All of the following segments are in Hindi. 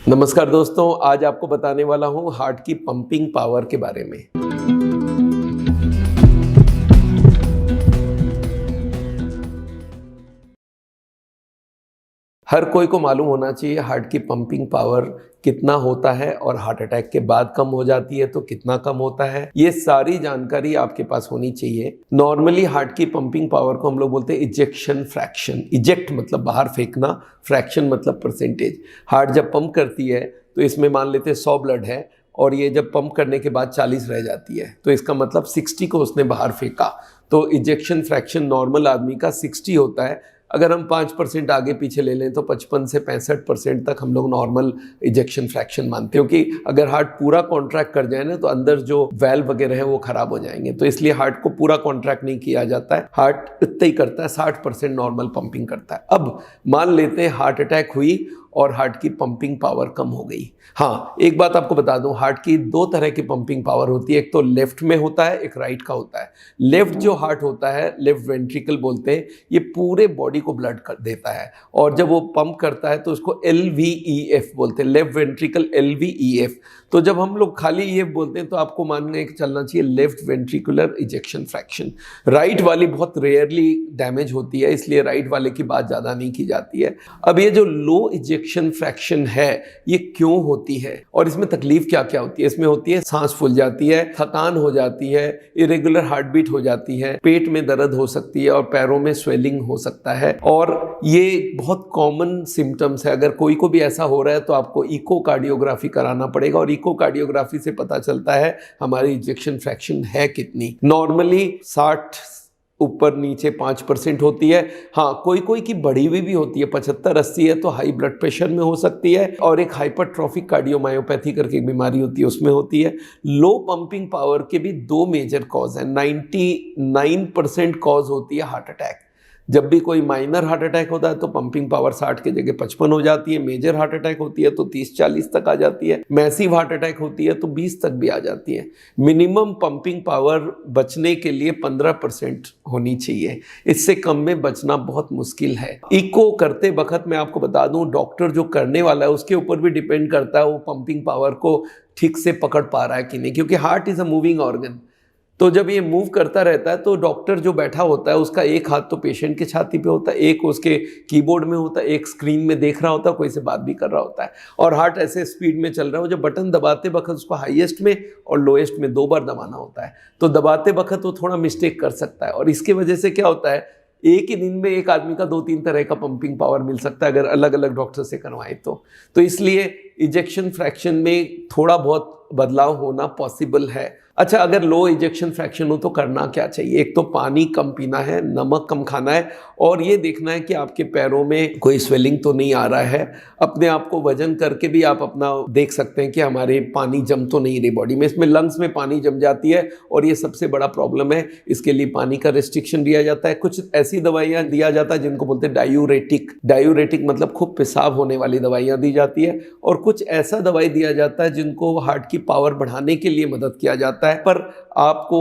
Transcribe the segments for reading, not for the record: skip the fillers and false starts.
नमस्कार दोस्तों, आज आपको बताने वाला हूँ हार्ट की पंपिंग पावर के बारे में। हर कोई को मालूम होना चाहिए हार्ट की पंपिंग पावर कितना होता है और हार्ट अटैक के बाद कम हो जाती है तो कितना कम होता है। ये सारी जानकारी आपके पास होनी चाहिए। नॉर्मली हार्ट की पंपिंग पावर को हम लोग बोलते हैं इजेक्शन फ्रैक्शन। इजेक्ट मतलब बाहर फेंकना, फ्रैक्शन मतलब परसेंटेज। हार्ट जब पंप करती है तो इसमें मान लेते हैं 100 ब्लड है और ये जब पंप करने के बाद 40 रह जाती है तो इसका मतलब 60 को उसने बाहर फेंका। तो इजेक्शन फ्रैक्शन नॉर्मल आदमी का 60 होता है। अगर हम 5% आगे पीछे ले लें तो 55 से 65% तक हम लोग नॉर्मल इजेक्शन फ्रैक्शन मानते हैं, क्योंकि अगर हार्ट पूरा कॉन्ट्रैक्ट कर जाए ना तो अंदर जो वेल्व वगैरह है वो खराब हो जाएंगे। तो इसलिए हार्ट को पूरा कॉन्ट्रैक्ट नहीं किया जाता है, हार्ट इतना ही करता है, 60% नॉर्मल पंपिंग करता है। अब मान लेते हैं हार्ट अटैक हुई और हार्ट की पंपिंग पावर कम हो गई। हाँ, एक बात आपको बता दूं, हार्ट की 2 तरह की पंपिंग पावर होती है। एक तो लेफ्ट में होता है, एक राइट का होता है। लेफ्ट जो हार्ट होता है, लेफ्ट वेंट्रिकल बोलते हैं, ये पूरे बॉडी को ब्लड कर देता है और जब वो पंप करता है तो उसको LVEF बोलते हैं, लेफ्ट वेंट्रिकल LVEF। तो जब हम लोग खाली EF बोलते हैं तो आपको मानने चलना चाहिए left ventricular ejection fraction. Right वाली बहुत रेयरली डैमेज होती है, इसलिए राइट वाले की बात ज़्यादा नहीं की जाती है। अब ये जो लो इजेक्शन फ्रैक्शन है ये क्यों होती है और इसमें तकलीफ क्या क्या होती है? इसमें होती है सांस फूल जाती है, थकान हो जाती है, इरेगुलर हार्ट बीट हो जाती है, पेट में दर्द हो सकती है और पैरों में स्वेलिंग हो सकता है। और ये बहुत कॉमन सिम्टम्स है। अगर कोई को भी ऐसा हो रहा है तो आपको इकोकार्डियोग्राफी कराना पड़ेगा और इकोकार्डियोग्राफी से पता चलता है हमारी इजेक्शन फ्रैक्शन है कितनी। नॉर्मली 60 ऊपर नीचे 5% होती है। हाँ, कोई कोई की बढ़ी हुई भी होती है, 75-80 है तो हाई ब्लड प्रेशर में हो सकती है। और एक हाइपरट्रॉफिक कार्डियोमायोपैथी करके एक बीमारी होती है, उसमें होती है। लो पंपिंग पावर के भी 2 मेजर कॉज है। 99% कॉज होती है हार्ट अटैक। जब भी कोई माइनर हार्ट अटैक होता है तो पंपिंग पावर 60 की जगह 55 हो जाती है। मेजर हार्ट अटैक होती है तो 30-40 तक आ जाती है। मैसिव हार्ट अटैक होती है तो 20 तक भी आ जाती है। मिनिमम पंपिंग पावर बचने के लिए 15% होनी चाहिए, इससे कम में बचना बहुत मुश्किल है। इको करते वक्त मैं आपको बता दूं, डॉक्टर जो करने वाला है उसके ऊपर भी डिपेंड करता है वो पंपिंग पावर को ठीक से पकड़ पा रहा है कि नहीं, क्योंकि heart is a moving organ. तो जब ये मूव करता रहता है तो डॉक्टर जो बैठा होता है उसका एक हाथ तो पेशेंट की छाती पे होता है, एक उसके कीबोर्ड में होता है, एक स्क्रीन में देख रहा होता है, कोई से बात भी कर रहा होता है। और हार्ट ऐसे स्पीड में चल रहा है, वो जब बटन दबाते वक्त उसको हाईएस्ट में और लोएस्ट में 2 बार दबाना होता है। तो दबाते वक्त वो थोड़ा मिस्टेक कर सकता है और इसकी वजह से क्या होता है, एक ही दिन में एक आदमी का 2-3 तरह का पंपिंग पावर मिल सकता है अगर अलग अलग डॉक्टर से करवाएं तो इसलिए इजेक्शन फ्रैक्शन में थोड़ा बहुत बदलाव होना पॉसिबल है। अच्छा, अगर लो इजेक्शन फ्रैक्शन हो तो करना क्या चाहिए? एक तो पानी कम पीना है, नमक कम खाना है और ये देखना है कि आपके पैरों में कोई स्वेलिंग तो नहीं आ रहा है। अपने आप को वजन करके भी आप अपना देख सकते हैं कि हमारे पानी जम तो नहीं रही बॉडी में। इसमें लंग्स में पानी जम जाती है और ये सबसे बड़ा प्रॉब्लम है। इसके लिए पानी का रिस्ट्रिक्शन दिया जाता है। कुछ ऐसी दवाइयाँ दिया जाता है जिनको बोलते हैं डायूरेटिक। डायूरेटिक मतलब खूब पेशाब होने वाली दवाइयाँ दी जाती है और कुछ ऐसा दवाई दिया जाता है जिनको हार्ट की पावर बढ़ाने के लिए मदद किया जाता है। पर आपको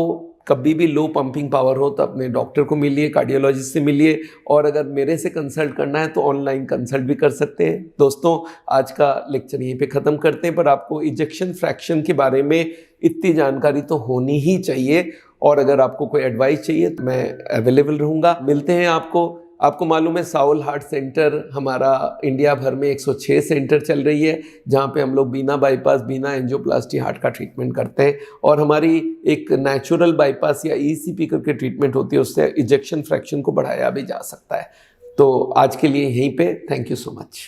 कभी भी लो पंपिंग पावर हो तो अपने डॉक्टर को मिलिए, कार्डियोलॉजिस्ट से मिलिए और अगर मेरे से कंसल्ट करना है तो ऑनलाइन कंसल्ट भी कर सकते हैं। दोस्तों, आज का लेक्चर यहीं पे ख़त्म करते हैं, पर आपको इजेक्शन फ्रैक्शन के बारे में इतनी जानकारी तो होनी ही चाहिए और अगर आपको कोई एडवाइस चाहिए तो मैं अवेलेबल रहूँगा। मिलते हैं आपको मालूम है साउल हार्ट सेंटर हमारा इंडिया भर में 106 सेंटर चल रही है, जहाँ पे हम लोग बिना बाईपास, बिना एंजियोप्लास्टी हार्ट का ट्रीटमेंट करते हैं और हमारी एक नेचुरल बाईपास या ECP करके ट्रीटमेंट होती है, उससे इजेक्शन फ्रैक्शन को बढ़ाया भी जा सकता है। तो आज के लिए यहीं पे, थैंक यू सो मच।